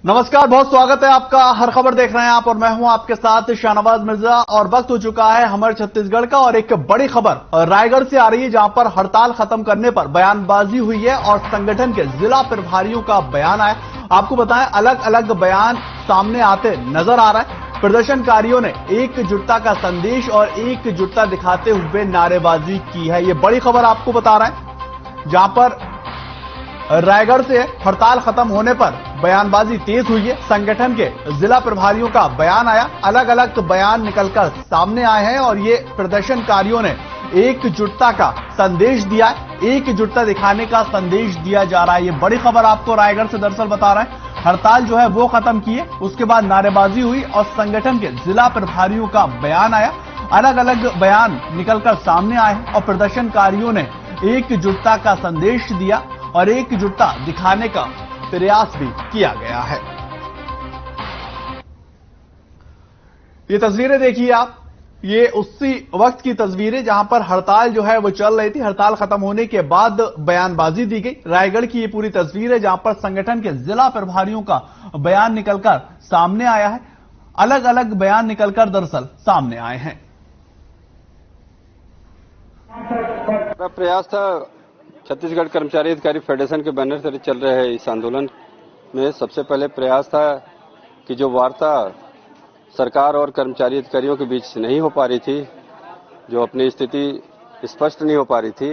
नमस्कार, बहुत स्वागत है आपका। हर खबर देख रहे हैं आप और मैं हूं आपके साथ शाहनवाज मिर्जा। और वक्त हो चुका है हमारे छत्तीसगढ़ का और एक बड़ी खबर रायगढ़ से आ रही है, जहां पर हड़ताल खत्म करने पर बयानबाजी हुई है और संगठन के जिला प्रभारियों का बयान आया। आपको बताएं, अलग अलग बयान सामने आते नजर आ रहा है। प्रदर्शनकारियों ने एकजुटता का संदेश और एकजुटता दिखाते हुए नारेबाजी की है। ये बड़ी खबर आपको बता रहे हैं, जहां पर रायगढ़ से हड़ताल खत्म होने पर बयानबाजी तेज हुई है। संगठन के जिला प्रभारियों का बयान आया, अलग अलग बयान निकलकर सामने आए हैं और ये प्रदर्शनकारियों ने एकजुटता का संदेश दिया है, एकजुटता दिखाने का संदेश दिया जा रहा है। ये बड़ी खबर आपको रायगढ़ से दरअसल बता रहे हैं। हड़ताल जो है वो खत्म की है, उसके बाद नारेबाजी हुई और संगठन के जिला प्रभारियों का बयान आया। अलग अलग बयान निकलकर सामने आए और प्रदर्शनकारियों ने एकजुटता का संदेश दिया और एकजुटता दिखाने का प्रयास भी किया गया है। ये तस्वीरें देखिए आप, ये उसी वक्त की तस्वीरें जहां पर हड़ताल जो है वो चल रही थी। हड़ताल खत्म होने के बाद बयानबाजी दी गई। रायगढ़ की ये पूरी तस्वीर है, जहां पर संगठन के जिला प्रभारियों का बयान निकलकर सामने आया है। अलग अलग बयान निकलकर दरअसल सामने आए हैं। प्रयास था छत्तीसगढ़ कर्मचारी अधिकारी फेडरेशन के बैनर से चल रहे हैं इस आंदोलन में। सबसे पहले प्रयास था कि जो वार्ता सरकार और कर्मचारी अधिकारियों के बीच नहीं हो पा रही थी, जो अपनी स्थिति स्पष्ट नहीं हो पा रही थी,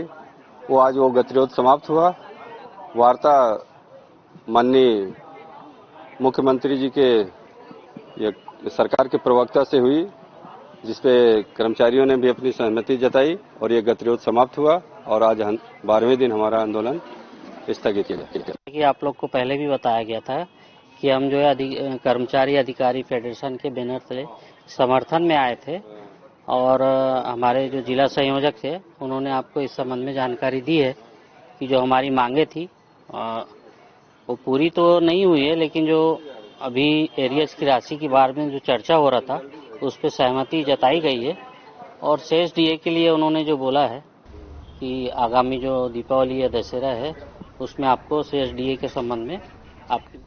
वो आज वो गतिरोध समाप्त हुआ। वार्ता माननीय मुख्यमंत्री जी के सरकार के प्रवक्ता से हुई, जिसपे कर्मचारियों ने भी अपनी सहमति जताई और ये गतिरोध समाप्त हुआ और आज 12वें दिन हमारा आंदोलन स्थगित किया। कि आप लोग को पहले भी बताया गया था कि हम जो है कर्मचारी अधिकारी फेडरेशन के बैनर से समर्थन में आए थे और हमारे जो जिला संयोजक थे उन्होंने आपको इस संबंध में जानकारी दी है कि जो हमारी मांगे थी वो पूरी तो नहीं हुई है, लेकिन जो अभी एरियर्स की राशि के बारे में जो चर्चा हो रहा था उस पर सहमति जताई गई है। और शेष डीए के लिए उन्होंने जो बोला है कि आगामी जो दीपावली या दशहरा है उसमें आपको शेष डीए के संबंध में आपकी।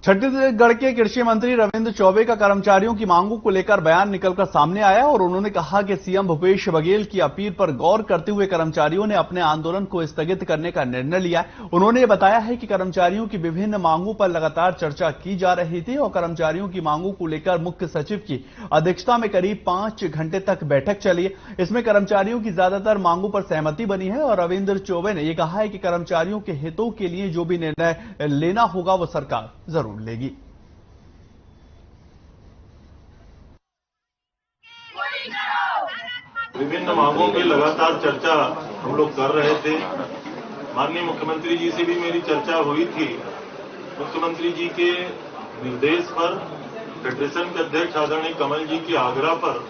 छत्तीसगढ़ के कृषि मंत्री रविंद्र चौबे का कर्मचारियों की मांगों को लेकर बयान निकलकर सामने आया और उन्होंने कहा कि सीएम भूपेश बघेल की अपील पर गौर करते हुए कर्मचारियों ने अपने आंदोलन को स्थगित करने का निर्णय लिया है। उन्होंने बताया है कि कर्मचारियों की विभिन्न मांगों पर लगातार चर्चा की जा रही थी और कर्मचारियों की मांगों को लेकर मुख्य सचिव की अध्यक्षता में करीब 5 घंटे तक बैठक चली है। इसमें कर्मचारियों की ज्यादातर मांगों पर सहमति बनी है और रविंद्र चौबे ने यह कहा है कि कर्मचारियों के हितों के लिए जो भी निर्णय लेना होगा वो सरकार जरूर लेगी। विभिन्न मांगों की लगातार चर्चा हम लोग कर रहे थे। माननीय मुख्यमंत्री जी से भी मेरी चर्चा हुई थी। मुख्यमंत्री जी के निर्देश पर फेडरेशन के अध्यक्ष आदरणीय कमल जी के आग्रह पर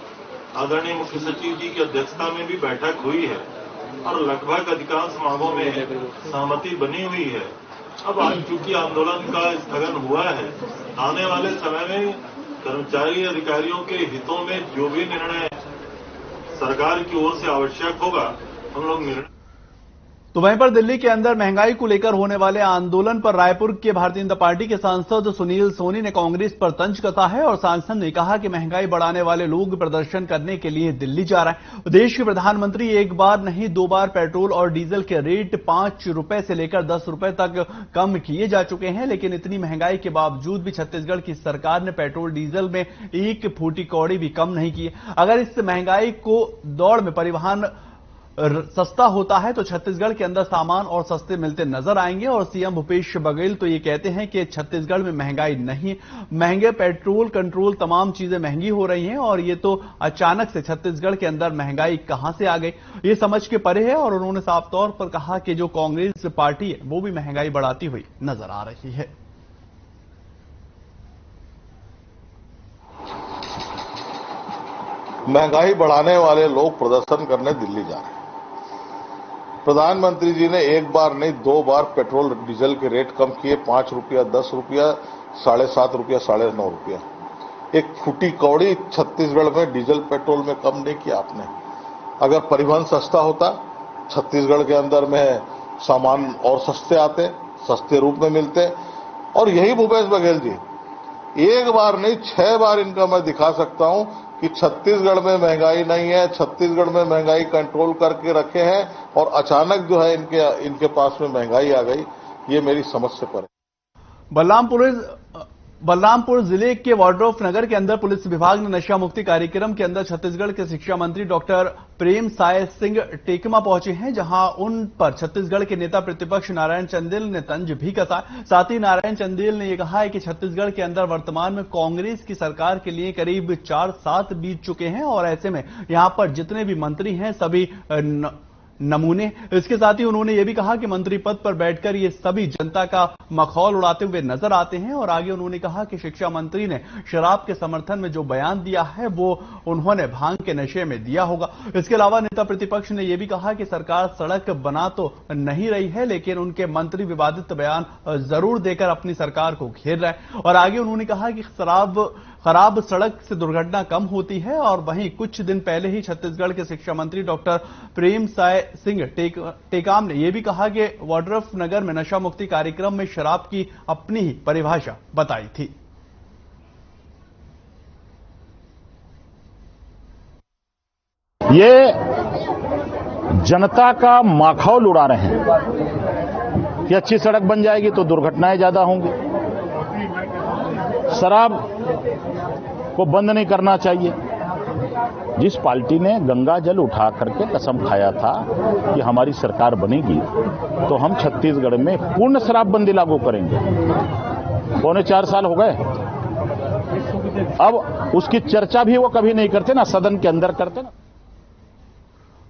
आदरणीय मुख्य सचिव जी की अध्यक्षता में भी बैठक हुई है और लगभग अधिकांश मांगों में सहमति बनी हुई है। अब आज चूंकि आंदोलन का स्थगन हुआ है, आने वाले समय में कर्मचारी अधिकारियों के हितों में जो भी निर्णय सरकार की ओर से आवश्यक होगा हम लोग निर्णय। तो वहीं पर दिल्ली के अंदर महंगाई को लेकर होने वाले आंदोलन पर रायपुर के भारतीय जनता पार्टी के सांसद सुनील सोनी ने कांग्रेस पर तंज कसा है और सांसद ने कहा कि महंगाई बढ़ाने वाले लोग प्रदर्शन करने के लिए दिल्ली जा रहे हैं। देश के प्रधानमंत्री एक बार नहीं 2 बार पेट्रोल और डीजल के रेट 5 रुपए से लेकर 10 रुपए तक कम किए जा चुके हैं, लेकिन इतनी महंगाई के बावजूद भी छत्तीसगढ़ की सरकार ने पेट्रोल डीजल में एक फूटी कौड़ी भी कम नहीं की। अगर इस महंगाई को दौड़ में परिवहन सस्ता होता है तो छत्तीसगढ़ के अंदर सामान और सस्ते मिलते नजर आएंगे। और सीएम भूपेश बघेल तो ये कहते हैं कि छत्तीसगढ़ में महंगाई नहीं, महंगे पेट्रोल कंट्रोल तमाम चीजें महंगी हो रही हैं और ये तो अचानक से छत्तीसगढ़ के अंदर महंगाई कहां से आ गई, ये समझ के परे है। और उन्होंने साफ तौर पर कहा कि जो कांग्रेस पार्टी है वो भी महंगाई बढ़ाती हुई नजर आ रही है। महंगाई बढ़ाने वाले लोग प्रदर्शन करने दिल्ली जा रहे हैं। प्रधानमंत्री जी ने एक बार नहीं 2 बार पेट्रोल डीजल के रेट कम किए, 5 रुपया, 10 रुपया, 7.5 रुपया, 9.5 रुपया। एक फूटी कौड़ी छत्तीसगढ़ में डीजल पेट्रोल में कम नहीं किया आपने। अगर परिवहन सस्ता होता, छत्तीसगढ़ के अंदर में सामान और सस्ते आते, सस्ते रूप में मिलते, और यही भूपेश बघेल जी, एक बार नहीं 6 बार इनका मैं दिखा सकता हूं कि छत्तीसगढ़ में महंगाई नहीं है, छत्तीसगढ़ में महंगाई कंट्रोल करके रखे हैं और अचानक जो है इनके पास में महंगाई आ गई। ये मेरी समझ से परे। बलरामपुर जिले के वाड्रॉफ नगर के अंदर पुलिस विभाग ने नशा मुक्ति कार्यक्रम के अंदर छत्तीसगढ़ के शिक्षा मंत्री डॉक्टर प्रेम साय सिंह टेकमा पहुंचे हैं, जहां उन पर छत्तीसगढ़ के नेता प्रतिपक्ष नारायण चंदेल ने तंज भी कसा। साथ ही नारायण चंदेल ने यह कहा है कि छत्तीसगढ़ के अंदर वर्तमान में कांग्रेस की सरकार के लिए करीब 4-7 बीत चुके हैं और ऐसे में यहां पर जितने भी मंत्री हैं सभी नमूने। इसके साथ ही उन्होंने यह भी कहा कि मंत्री पद पर बैठकर ये सभी जनता का मखौल उड़ाते हुए नजर आते हैं और आगे उन्होंने कहा कि शिक्षा मंत्री ने शराब के समर्थन में जो बयान दिया है वो उन्होंने भांग के नशे में दिया होगा। इसके अलावा नेता प्रतिपक्ष ने यह भी कहा कि सरकार सड़क बना तो नहीं रही है, लेकिन उनके मंत्री विवादित बयान जरूर देकर अपनी सरकार को घेर रहे हैं। और आगे उन्होंने कहा कि खराब सड़क से दुर्घटना कम होती है और वहीं कुछ दिन पहले ही छत्तीसगढ़ के शिक्षा मंत्री डॉक्टर प्रेम साय सिंह टेकाम ने यह भी कहा कि वाड्रॉफ नगर में नशा मुक्ति कार्यक्रम में शराब की अपनी ही परिभाषा बताई थी। ये जनता का माखौल उड़ा रहे हैं कि अच्छी सड़क बन जाएगी तो दुर्घटनाएं ज्यादा होंगी, शराब को बंद नहीं करना चाहिए। जिस पार्टी ने गंगा जल उठा करके कसम खाया था कि हमारी सरकार बनेगी तो हम छत्तीसगढ़ में पूर्ण शराबबंदी लागू करेंगे, 4.25 साल हो गए, अब उसकी चर्चा भी वो कभी नहीं करते, ना सदन के अंदर करते ना।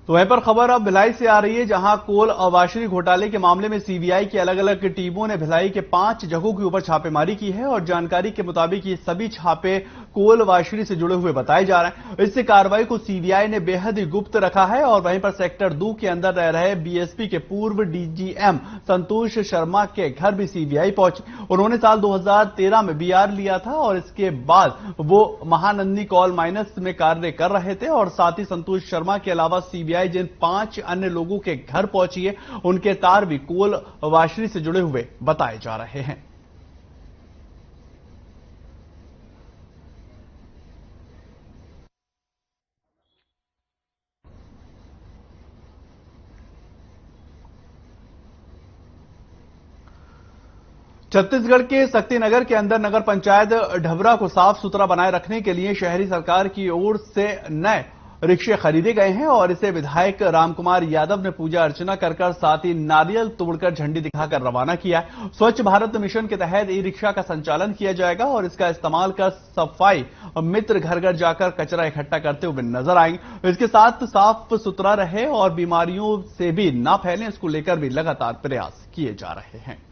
तो वहीं पर खबर अब भिलाई से आ रही है, जहां कोल अवाशरी घोटाले के मामले में सीबीआई की अलग अलग टीमों ने भिलाई के 5 जगहों के ऊपर छापेमारी की है और जानकारी के मुताबिक ये सभी छापे कोल वाशरी से जुड़े हुए बताए जा रहे हैं। इससे कार्रवाई को सीबीआई ने बेहद ही गुप्त रखा है और वहीं पर सेक्टर 2 के अंदर रह रहे बीएसपी के पूर्व डीजीएम संतोष शर्मा के घर भी सीबीआई पहुंची। उन्होंने साल 2013 में बीआर लिया था और इसके बाद वो महानंदी कोल माइनस में कार्य कर रहे थे और साथ ही संतोष शर्मा के अलावा सीबीआई जिन 5 अन्य लोगों के घर पहुंची है उनके तार भी कोल वाशरी से जुड़े हुए बताए जा रहे हैं। छत्तीसगढ़ के शक्तिनगर के अंदर नगर पंचायत ढबरा को साफ सुथरा बनाए रखने के लिए शहरी सरकार की ओर से नए रिक्शे खरीदे गए हैं और इसे विधायक रामकुमार यादव ने पूजा अर्चना कर साथ ही नारियल तोड़कर झंडी दिखाकर रवाना किया है। स्वच्छ भारत मिशन के तहत ई रिक्शा का संचालन किया जाएगा और इसका इस्तेमाल कर सफाई मित्र घर घर जाकर कचरा इकट्ठा करते हुए नजर आएंगे। इसके साथ साफ सुथरा रहे और बीमारियों से भी ना फैले, इसको लेकर भी लगातार प्रयास किए जा रहे हैं।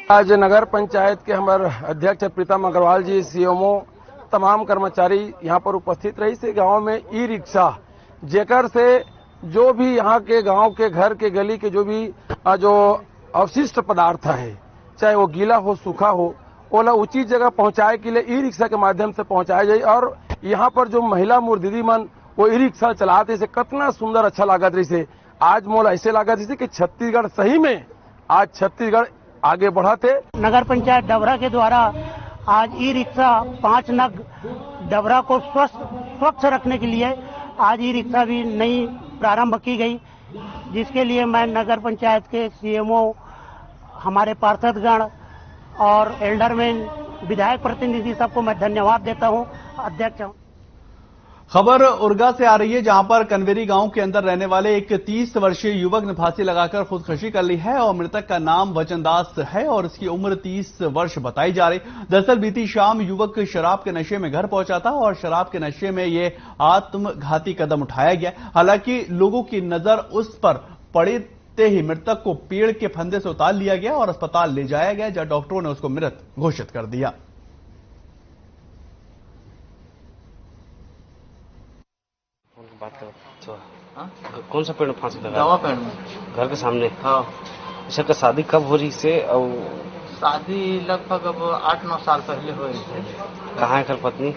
आज नगर पंचायत के हमारे अध्यक्ष प्रीतम अग्रवाल जी, सीएमओ, तमाम कर्मचारी यहाँ पर उपस्थित रही से गांव में ई रिक्शा जेकर से जो भी यहाँ के गांव के घर के गली के जो भी जो अवशिष्ट पदार्थ है, चाहे वो गीला हो सूखा हो, ओला उचित जगह पहुंचाए के लिए ई रिक्शा के माध्यम से पहुंचाया जाए। और यहाँ पर जो महिला मोर दीदी मन वो ई रिक्शा चलाते से कितना सुंदर अच्छा लागत रही से। आज मोल ऐसे लागत रही कि छत्तीसगढ़ सही में आज छत्तीसगढ़ आगे बढ़ा थे। नगर पंचायत डबरा के द्वारा आज ई रिक्शा 5 नग डबरा को स्वच्छ रखने के लिए आज ई रिक्शा भी नई प्रारंभ की गई, जिसके लिए मैं नगर पंचायत के सीएमओ, हमारे पार्षदगण और एल्डरमैन, विधायक प्रतिनिधि सबको मैं धन्यवाद देता हूं। अध्यक्ष खबर उर्गा से आ रही है, जहां पर कनवेरी गांव के अंदर रहने वाले एक 30 वर्षीय युवक ने फांसी लगाकर खुदकुशी कर ली है और मृतक का नाम वचनदास है और इसकी उम्र 30 वर्ष बताई जा रही। दरअसल बीती शाम युवक शराब के नशे में घर पहुंचा था और शराब के नशे में ये आत्मघाती कदम उठाया गया। हालांकि लोगों की नजर उस पर पड़ते ही मृतक को पेड़ के फंदे से उतार लिया गया और अस्पताल ले जाया गया, जहां डॉक्टरों ने उसको मृत घोषित कर दिया। बात करो तो कौन सा पेड़ में फांसी लगा? दवा पेड़ में, घर के सामने। हाँ। इसका का शादी कब हो रही से? और शादी लगभग अब 8-9 साल पहले हो रही है। कहाँ है कल पत्नी?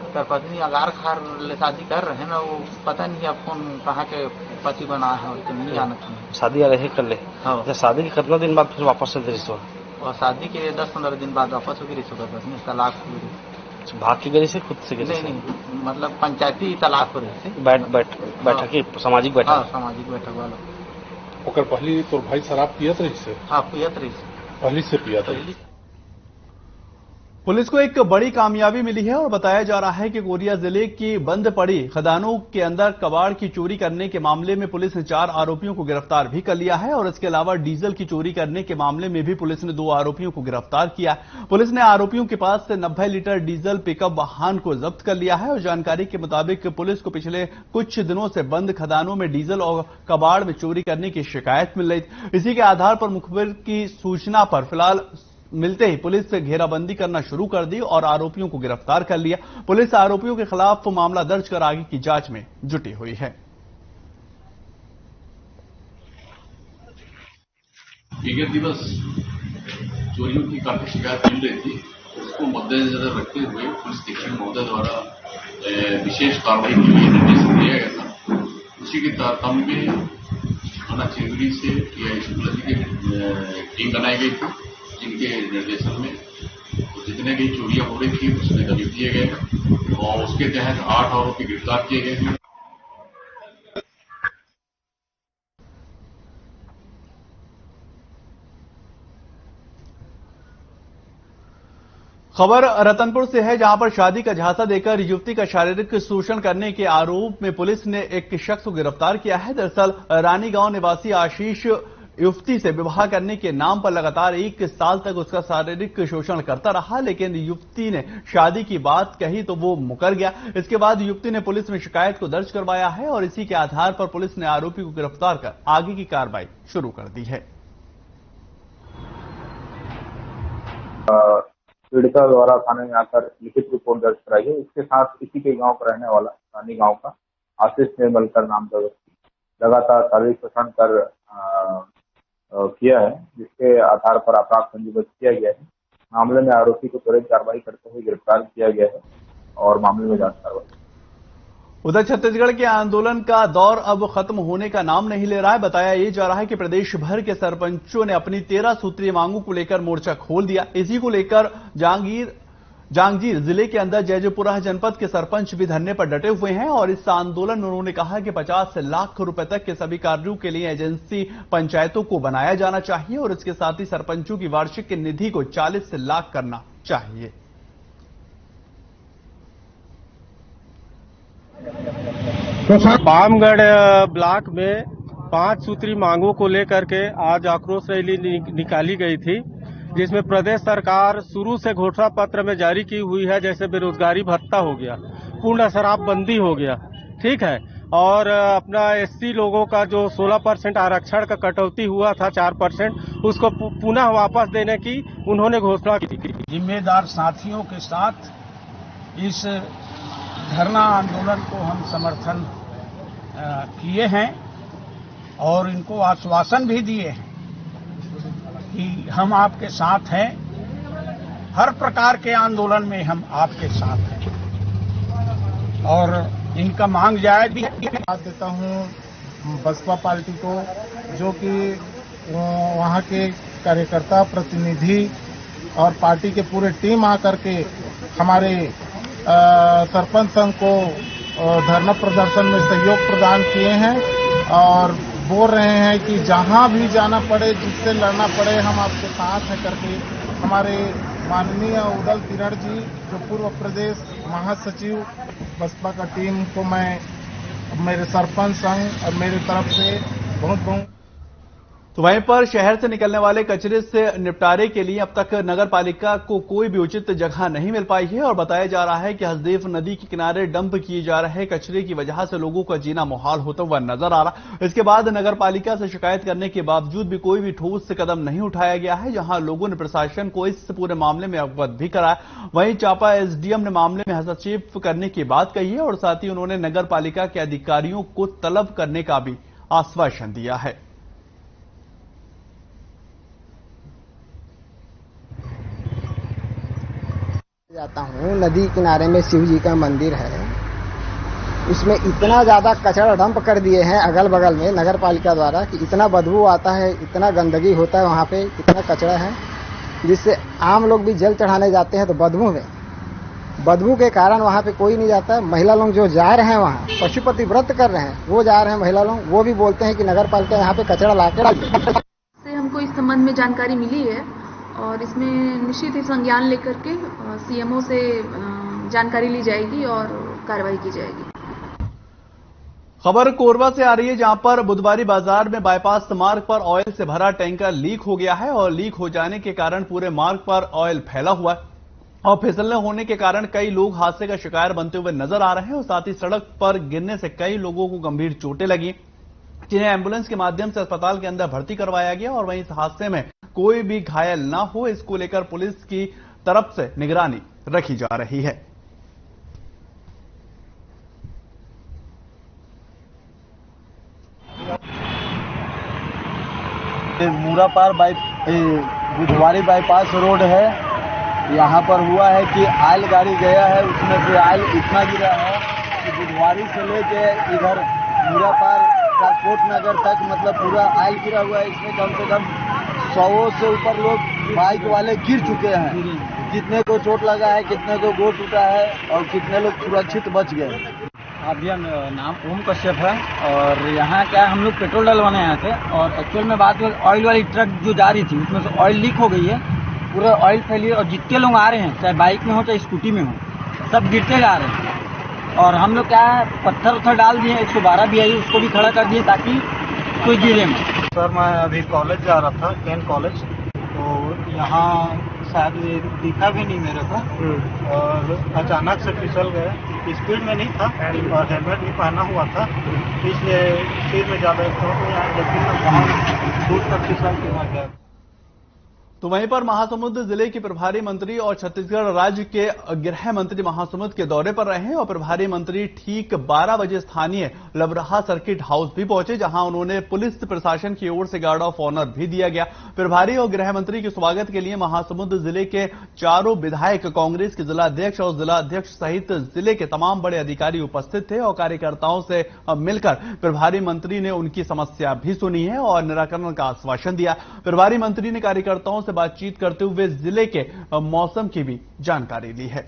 कर पत्नी अगार खार ले शादी कर रहे हैं ना, वो पता नहीं अब कौन कहाँ के पति बना है तो नहीं जाना चाहिए। शादी आ रही कर ले। हाँ। शादी के कितना दिन बाद फिर वापस से रिश्ता? और शादी के 10-15 दिन बाद वापस होगी रिश्ता पत्नी, तलाक हो गई। भाग की गई से खुद से? नहीं, मतलब पंचायती तलाक हो रही थी। बैठक की सामाजिक बैठक? हाँ, सामाजिक बैठक वाला। ओकर पहली तो भाई शराब पियत रही से? हाँ, पियत रही से, पहली से पिया था। पुलिस को एक बड़ी कामयाबी मिली है और बताया जा रहा है कि कोरिया जिले की बंद पड़ी खदानों के अंदर कबाड़ की चोरी करने के मामले में पुलिस ने 4 आरोपियों को गिरफ्तार भी कर लिया है और इसके अलावा डीजल की चोरी करने के मामले में भी पुलिस ने 2 आरोपियों को गिरफ्तार किया। पुलिस ने आरोपियों के पास से 90 लीटर डीजल पिकअप वाहन को जब्त कर लिया है और जानकारी के मुताबिक पुलिस को पिछले कुछ दिनों से बंद खदानों में डीजल और कबाड़ में चोरी करने की शिकायत मिल रही थी। इसी के आधार पर मुखबिर की सूचना पर फिलहाल मिलते ही पुलिस से घेराबंदी करना शुरू कर दी और आरोपियों को गिरफ्तार कर लिया। पुलिस आरोपियों के खिलाफ मामला दर्ज कर आगे की जांच में जुटी हुई है। विगत दिवस चोरियों की काफी शिकायत मिल रही थी, उसको मद्देनजर रखते हुए पुलिस अधीक्षक महोदय द्वारा विशेष कार्रवाई के लिए निर्देश दिया गया था। उसी के तारतम्य में थाना चिरगुरी से टीआई शुक्ला जी की टीम बनाई गई थी, जिनके निर्देशन में जितने भी चोरियां हो रही थी उसमें दबिश दिए गए और उसके तहत 8 आरोपी गिरफ्तार किए गए हैं। खबर रतनपुर से है, जहां पर शादी का झांसा देकर युवती का शारीरिक शोषण करने के आरोप में पुलिस ने एक शख्स को गिरफ्तार किया है। दरअसल रानी गांव निवासी आशीष युवती से विवाह करने के नाम पर लगातार 1 साल तक उसका शारीरिक शोषण करता रहा, लेकिन युवती ने शादी की बात कही तो वो मुकर गया। इसके बाद युवती ने पुलिस में शिकायत को दर्ज करवाया है और इसी के आधार पर पुलिस ने आरोपी को गिरफ्तार कर आगे की कार्रवाई शुरू कर दी है। पीड़िता द्वारा थाने में आकर लिखित रिपोर्ट दर्ज कराई है। इसके साथ इसी के गांव का रहने वाला रानी गांव का आशीष निर्मलकर नाम का व्यक्ति लगातार शारीरिक शोषण कर किया है, जिसके आधार पर अपराध पंजीबद्ध किया गया है। मामले में आरोपी को त्वरित कार्रवाई करते हुए गिरफ्तार किया गया है और मामले में जांच कार्रवाई। उधर छत्तीसगढ़ के आंदोलन का दौर अब खत्म होने का नाम नहीं ले रहा है। बताया यह जा रहा है कि प्रदेश भर के सरपंचों ने अपनी 13 सूत्रीय मांगों को लेकर मोर्चा खोल दिया। इसी को लेकर जांजगीर जिले के अंदर जयजपुरा जनपद के सरपंच भी धरने पर डटे हुए हैं और इस आंदोलन में उन्होंने कहा कि 50 लाख रुपए तक के सभी कार्यों के लिए एजेंसी पंचायतों को बनाया जाना चाहिए और इसके साथ ही सरपंचों की वार्षिक निधि को 40 लाख करना चाहिए। बामगढ़ ब्लॉक में 5 सूत्री मांगों को लेकर के आज आक्रोश रैली निकाली गई थी, जिसमें प्रदेश सरकार शुरू से घोषणा पत्र में जारी की हुई है, जैसे बेरोजगारी भत्ता हो गया, पूर्ण शराबबंदी हो गया, ठीक है, और अपना एससी लोगों का जो 16% आरक्षण का कटौती हुआ था 4%, उसको पुनः वापस देने की उन्होंने घोषणा की थी। जिम्मेदार साथियों के साथ इस धरना आंदोलन को हम समर्थन किए हैं और इनको आश्वासन भी दिए हैं कि हम आपके साथ हैं, हर प्रकार के आंदोलन में हम आपके साथ हैं और इनका मांग जायज भी बात देता हूं बसपा पार्टी को, जो कि वहां के कार्यकर्ता प्रतिनिधि और पार्टी के पूरे टीम आकर के हमारे सरपंच संघ को धरना प्रदर्शन में सहयोग प्रदान किए हैं और बोल रहे हैं कि जहां भी जाना पड़े, जिससे लड़ना पड़े, हम आपके साथ हैं करके हमारे माननीय उदल तिरड़ जी, जो पूर्व प्रदेश महासचिव बसपा का टीम को मैं मेरे सरपंच संघ और मेरी तरफ से बहुत बहुत। तो वहीं पर शहर से निकलने वाले कचरे से निपटारे के लिए अब तक नगर पालिका को कोई भी उचित जगह नहीं मिल पाई है और बताया जा रहा है कि हसदेव नदी के किनारे डंप किए जा रहे कचरे की वजह से लोगों का जीना मुहाल होता हुआ नजर आ रहा। इसके बाद नगर पालिका से शिकायत करने के बावजूद भी कोई भी ठोस कदम नहीं उठाया गया है, जहां लोगों ने प्रशासन को इस पूरे मामले में अवगत भी कराया। वहीं चांपा एसडीएम ने मामले में हस्तक्षेप करने की बात कही है और साथ ही उन्होंने नगर पालिका के अधिकारियों को तलब करने का भी आश्वासन दिया है। जाता हूँ, नदी किनारे में शिव जी का मंदिर है, उसमें इतना ज्यादा कचरा डंप कर दिए हैं अगल बगल में नगर पालिका द्वारा कि इतना बदबू आता है, इतना गंदगी होता है वहाँ पे, इतना कचरा है जिससे आम लोग भी जल चढ़ाने जाते हैं तो बदबू के कारण वहाँ पे कोई नहीं जाता है। महिला लोग जो जा रहे हैं वहाँ पशुपति व्रत कर रहे हैं, वो जा रहे हैं महिला लोग, वो भी बोलते हैं कि नगर पालिका यहाँ पे कचरा लाकर से हमको इस संबंध में जानकारी मिली है और इसमें निश्चित ही संज्ञान लेकर के सीएमओ से जानकारी ली जाएगी और कार्रवाई की जाएगी। खबर कोरबा से आ रही है, जहां पर बुधवारी बाजार में बाईपास मार्ग पर ऑयल से भरा टैंकर लीक हो गया है और लीक हो जाने के कारण पूरे मार्ग पर ऑयल फैला हुआ है और फिसलने होने के कारण कई लोग हादसे का शिकार बनते हुए नजर आ रहे हैं और साथ ही सड़क पर गिरने से कई लोगों को गंभीर चोटें लगी, जिन्हें एम्बुलेंस के माध्यम से अस्पताल के अंदर भर्ती करवाया गया और वहीं इस हादसे में कोई भी घायल न हो, इसको लेकर पुलिस की तरफ से निगरानी रखी जा रही है। मूरापार बुधवारी बाईपास रोड है, यहाँ पर हुआ है कि आयल गाड़ी गया है, उसमें से आयल इतना गिरा है कि बुधवारी से लेके इधर मूरापार ट्रांसपोर्ट नगर तक मतलब पूरा आयल गिरा हुआ है। इसमें कम से कम 100 से ऊपर लोग बाइक वाले गिर चुके हैं। कितने को चोट लगा है, कितने को गोड़ टूटा है और कितने लोग सुरक्षित बच गए। भैया नाम ओम कश्यप है और यहाँ क्या हम लोग पेट्रोल डलवाने आए थे और एक्चुअल में बात ऑयल वाली ट्रक जो जा रही थी उसमें से ऑयल लीक हो गई है, पूरा ऑयल फैली और जितने लोग आ रहे हैं चाहे बाइक में हो चाहे स्कूटी में हो सब गिरते जा रहे हैं और हम लोग क्या है पत्थर उत्थर डाल दिए, 112 भी आई उसको भी खड़ा कर दिए ताकि कोई गिरे नहीं। सर मैं अभी कॉलेज जा रहा था, केन कॉलेज, तो यहाँ शायद दिखा भी नहीं मेरे को और अचानक से फिसल गए। स्पीड में नहीं था और हेलमेट भी पहना हुआ था, इसलिए स्पीड में ज़्यादा जबकि बहुत दूर तक फिसल के मर गया। तो वहीं पर महासमुंद जिले के प्रभारी मंत्री और छत्तीसगढ़ राज्य के गृह मंत्री महासमुंद के दौरे पर रहे और प्रभारी मंत्री ठीक 12 बजे स्थानीय लबरहा सर्किट हाउस भी पहुंचे, जहां उन्होंने पुलिस प्रशासन की ओर से गार्ड ऑफ ऑनर भी दिया गया। प्रभारी और गृह मंत्री के स्वागत के लिए महासमुंद जिले के चारों विधायक, कांग्रेस के जिला अध्यक्ष और जिला अध्यक्ष सहित जिले के तमाम बड़े अधिकारी उपस्थित थे और कार्यकर्ताओं से मिलकर प्रभारी मंत्री ने उनकी समस्या भी सुनी है और निराकरण का आश्वासन दिया। प्रभारी मंत्री ने कार्यकर्ताओं बातचीत करते हुए जिले के मौसम की भी जानकारी ली है।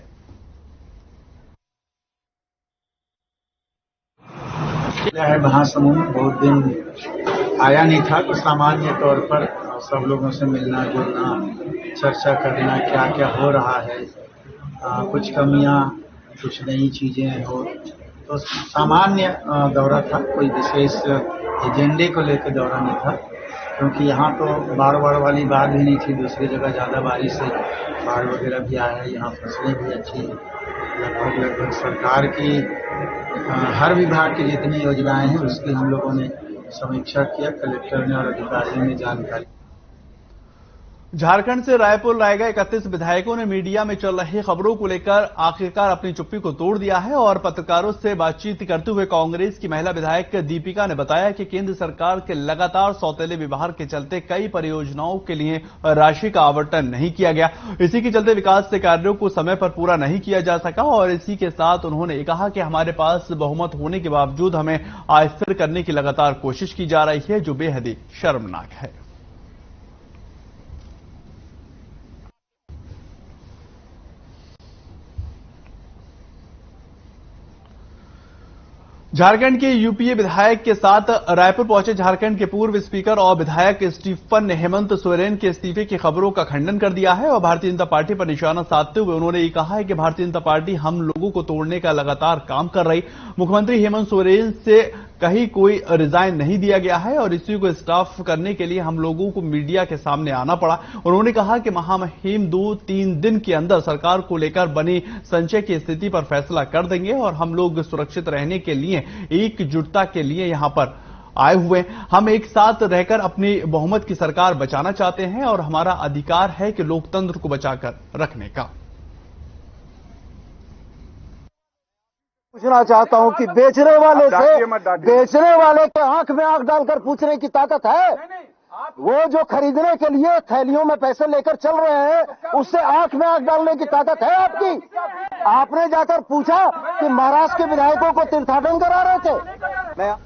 महासमुंद बहुत दिन आया नहीं था, तो सामान्य तौर पर सब लोगों से मिलना जुलना, चर्चा करना, क्या क्या हो रहा है, कुछ कमियां, कुछ नई चीजें हो, तो सामान्य दौरा था, कोई विशेष एजेंडे को लेकर दौरा नहीं था, क्योंकि यहाँ तो बाढ़ वाली बात भी नहीं थी। दूसरी जगह ज़्यादा बारिश से बाढ़ वगैरह भी आया है, यहाँ फसलें भी अच्छी लगभग सरकार की हर विभाग की जितनी योजनाएं हैं उसकी हम लोगों ने समीक्षा किया, कलेक्टर ने और अधिकारियों ने जानकारी। झारखंड से रायपुर लाए गए 31 विधायकों ने मीडिया में चल रही खबरों को लेकर आखिरकार अपनी चुप्पी को तोड़ दिया है और पत्रकारों से बातचीत करते हुए कांग्रेस की महिला विधायक दीपिका ने बताया कि केंद्र सरकार के लगातार सौतेले व्यवहार के चलते कई परियोजनाओं के लिए राशि का आवंटन नहीं किया गया। इसी के चलते विकास के कार्यों को समय पर पूरा नहीं किया जा सका और इसी के साथ उन्होंने कहा कि हमारे पास बहुमत होने के बावजूद हमें अस्थिर करने की लगातार कोशिश की जा रही है, जो बेहद ही शर्मनाक है। झारखंड के यूपीए विधायक के साथ रायपुर पहुंचे झारखंड के पूर्व स्पीकर और विधायक स्टीफन ने हेमंत सोरेन के इस्तीफे की खबरों का खंडन कर दिया है और भारतीय जनता पार्टी पर निशाना साधते हुए उन्होंने ये कहा है कि भारतीय जनता पार्टी हम लोगों को तोड़ने का लगातार काम कर रही। मुख्यमंत्री हेमंत सोरेन से कहीं कोई रिजाइन नहीं दिया गया है और इसी को स्टाफ करने के लिए हम लोगों को मीडिया के सामने आना पड़ा। उन्होंने कहा कि महामहिम 2-3 दिन के अंदर सरकार को लेकर बनी संचय की स्थिति पर फैसला कर देंगे और हम लोग सुरक्षित रहने के लिए एकजुटता के लिए यहां पर आए हुए, हम एक साथ रहकर अपनी बहुमत की सरकार बचाना चाहते हैं और हमारा अधिकार है कि लोकतंत्र को बचाकर रखने का। पूछना चाहता हूं कि बेचने वाले के आंख में आंख डालकर पूछने की ताकत है? वो जो खरीदने के लिए थैलियों में पैसे लेकर चल रहे हैं, उससे आंख में आंख डालने की ताकत है आपकी? आपने जाकर पूछा कि महाराष्ट्र के विधायकों को तीर्थाटन करा रहे थे?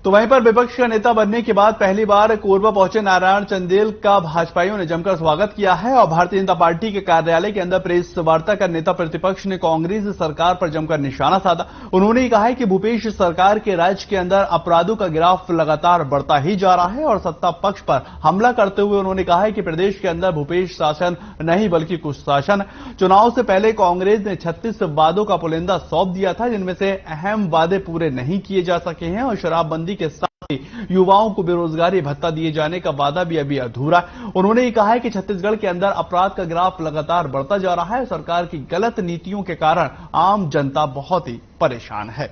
तो वहीं पर विपक्ष का नेता बनने के बाद पहली बार कोरबा पहुंचे नारायण चंदेल का भाजपाइयों ने जमकर स्वागत किया है और भारतीय जनता पार्टी के कार्यालय के अंदर प्रेस वार्ता कर नेता प्रतिपक्ष ने कांग्रेस सरकार पर जमकर निशाना साधा। उन्होंने कहा है कि भूपेश सरकार के राज्य के अंदर अपराधों का ग्राफ लगातार बढ़ता ही जा रहा है और सत्ता पक्ष पर हमला करते हुए उन्होंने कहा है कि प्रदेश के अंदर भूपेश शासन नहीं बल्कि कुशासन। चुनाव से पहले कांग्रेस ने 36 वादों का पुलिंदा सौंप दिया था, जिनमें से अहम वादे पूरे नहीं किए जा सके हैं और शराबबंदी के साथ ही युवाओं को बेरोजगारी भत्ता दिए जाने का वादा भी अभी अधूरा है। उन्होंने ये कहा है कि छत्तीसगढ़ के अंदर अपराध का ग्राफ लगातार बढ़ता जा रहा है। सरकार की गलत नीतियों के कारण आम जनता बहुत ही परेशान है।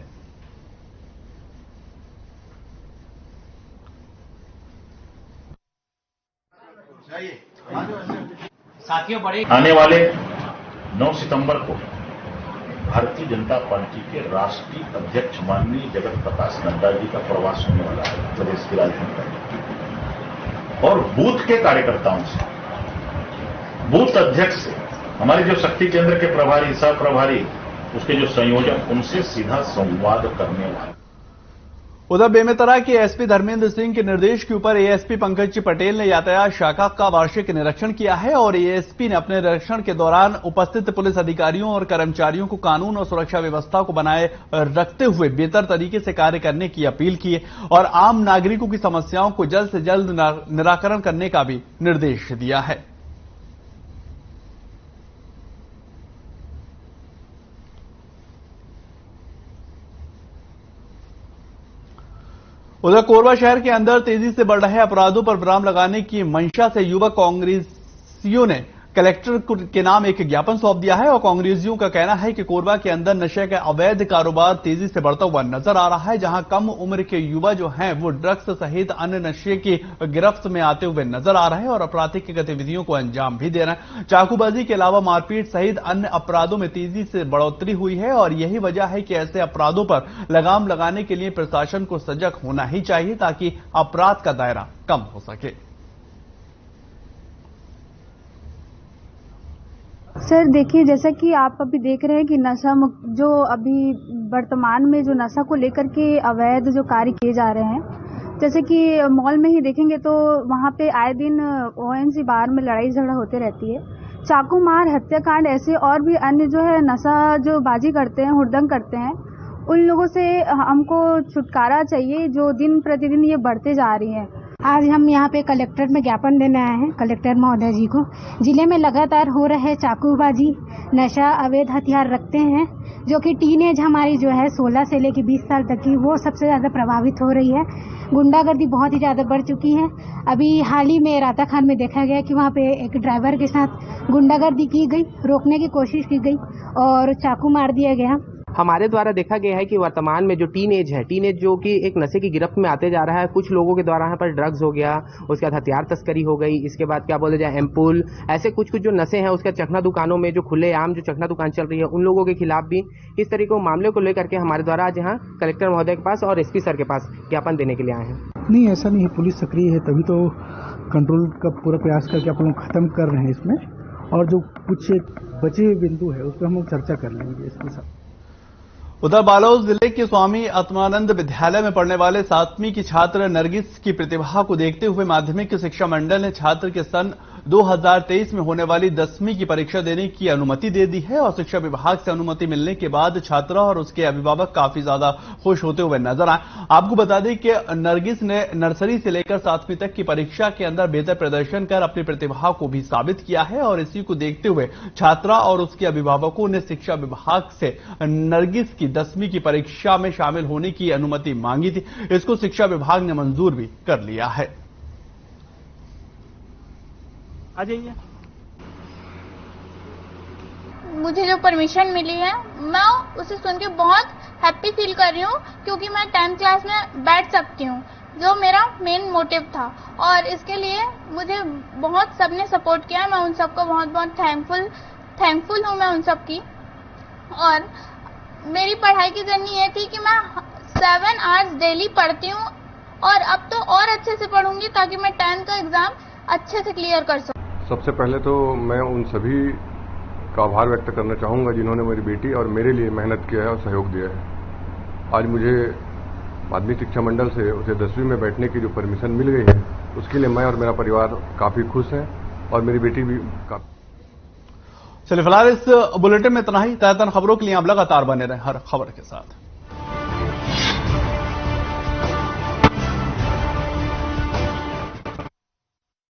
साथियों, बड़े आने वाले 9 सितंबर को भारतीय जनता पार्टी के राष्ट्रीय अध्यक्ष माननीय जगत प्रकाश नड्डा जी का प्रवास होने वाला है प्रदेश की राजधानी और बूथ के कार्यकर्ताओं से, बूथ अध्यक्ष से, हमारे जो शक्ति केंद्र के प्रभारी, सह प्रभारी, उसके जो संयोजक, उनसे सीधा संवाद करने वाले। उधर बेमेतरा के एसपी धर्मेंद्र सिंह के निर्देश के ऊपर एएसपी पंकज पटेल ने यातायात शाखा का वार्षिक निरीक्षण किया है और एएसपी ने अपने निरीक्षण के दौरान उपस्थित पुलिस अधिकारियों और कर्मचारियों को कानून और सुरक्षा व्यवस्था को बनाए रखते हुए बेहतर तरीके से कार्य करने की अपील की और आम नागरिकों की समस्याओं को जल्द से जल्द निराकरण करने का भी निर्देश दिया है। उधर कोरबा शहर के अंदर तेजी से बढ़ रहे अपराधों पर विराम लगाने की मंशा से युवक कांग्रेसियों ने कलेक्टर के नाम एक ज्ञापन सौंप दिया है और कांग्रेसियों का कहना है कि कोरबा के अंदर नशे का अवैध कारोबार तेजी से बढ़ता हुआ नजर आ रहा है, जहां कम उम्र के युवा जो हैं वो ड्रग्स सहित अन्य नशे की गिरफ्त में आते हुए नजर आ रहे हैं और आपराधिक गतिविधियों को अंजाम भी दे रहे हैं। चाकूबाजी के अलावा मारपीट सहित अन्य अपराधों में तेजी से बढ़ोतरी हुई है और यही वजह है कि ऐसे अपराधों पर लगाम लगाने के लिए प्रशासन को सजग होना ही चाहिए ताकि अपराध का दायरा कम हो सके। सर देखिए, जैसा कि आप अभी देख रहे हैं कि नशा मुक्त जो अभी वर्तमान में जो नशा को लेकर के अवैध जो कार्य किए जा रहे हैं, जैसे कि मॉल में ही देखेंगे तो वहाँ पे आए दिन ओएनसी बार में लड़ाई झगड़ा होते रहती है। चाकू मार, हत्याकांड, ऐसे और भी अन्य जो है नशा जो बाजी करते हैं, हुड़दंग करते हैं, उन लोगों से हमको छुटकारा चाहिए जो दिन प्रतिदिन ये बढ़ते जा रही हैं। आज हम यहाँ पे कलेक्ट्रेट में ज्ञापन देने आए हैं कलेक्टर महोदय जी को। जिले में लगातार हो रहे चाकूबाजी, नशा, अवैध हथियार रखते हैं जो कि टीनेज हमारी जो है 16 से लेकर 20 साल तक की, वो सबसे ज्यादा प्रभावित हो रही है। गुंडागर्दी बहुत ही ज्यादा बढ़ चुकी है। अभी हाल ही में राताखान में देखा गया कि वहाँ पे एक ड्राइवर के साथ गुंडागर्दी की गई, रोकने की कोशिश की गई और चाकू मार दिया गया। हमारे द्वारा देखा गया है कि वर्तमान में जो टीनेज है, टीनेज जो कि एक नशे की गिरफ्त में आते जा रहा है। कुछ लोगों के द्वारा यहाँ पर ड्रग्स हो गया, उसके बाद हथियार तस्करी हो गई, इसके बाद क्या बोले जाए एम्पुल, ऐसे कुछ कुछ जो नशे हैं उसके चखना दुकानों में जो खुलेआम जो चखना दुकान चल रही है उन लोगों के खिलाफ भी इस तरीके के मामले को लेकर के हमारे द्वारा आज यहाँ कलेक्टर महोदय के पास और एसपी सर के पास ज्ञापन देने के लिए आए हैं। नहीं, ऐसा नहीं है, पुलिस सक्रिय है तभी तो कंट्रोल का पूरा प्रयास करके आप लोग खत्म कर रहे हैं इसमें, और जो कुछ बचे बिंदु है उस पर हम लोग चर्चा कर लेंगे इसके साथ। उधर बालोद जिले के स्वामी आत्मानंद विद्यालय में पढ़ने वाले 7वीं की छात्र नरगिस की प्रतिभा को देखते हुए माध्यमिक शिक्षा मंडल ने छात्र के सन 2023 में होने वाली 10वीं की परीक्षा देने की अनुमति दे दी है और शिक्षा विभाग से अनुमति मिलने के बाद छात्रा और उसके अभिभावक काफी ज्यादा खुश होते हुए नजर आए। आपको बता दें कि नरगिस ने नर्सरी से लेकर 7वीं तक की परीक्षा के अंदर बेहतर प्रदर्शन कर अपनी प्रतिभा को भी साबित किया है और इसी को देखते हुए छात्रा और उसके अभिभावकों ने शिक्षा विभाग से नरगिस की 10वीं की परीक्षा में शामिल होने की अनुमति मांगी थी। इसको शिक्षा विभाग ने मंजूर भी कर लिया है। आ जाइए। मुझे जो परमिशन मिली है मैं उसे सुन के बहुत हैप्पी फील कर रही हूँ, क्योंकि मैं 10th क्लास में बैठ सकती हूँ, जो मेरा मेन मोटिव था। और इसके लिए मुझे बहुत सबने सपोर्ट किया है, मैं उन सबको बहुत बहुत थैंकफुल हूँ मैं उन सबकी। और मेरी पढ़ाई की जर्नी ये थी कि मैं 7 आवर्स डेली पढ़ती हूँ और अब तो और अच्छे से पढ़ूंगी ताकि मैं 10th का एग्जाम अच्छे से क्लियर कर सकूं। सबसे पहले तो मैं उन सभी का आभार व्यक्त करना चाहूंगा जिन्होंने मेरी बेटी और मेरे लिए मेहनत किया है और सहयोग दिया है। आज मुझे माध्यमिक शिक्षा मंडल से उसे 10वीं में बैठने की जो परमिशन मिल गई है उसके लिए मैं और मेरा परिवार काफी खुश हैं और मेरी बेटी भी काफी। चलिए फिलहाल इस बुलेटिन में इतना ही। तहतन खबरों के लिए आप लगातार बने रहें हर खबर के साथ।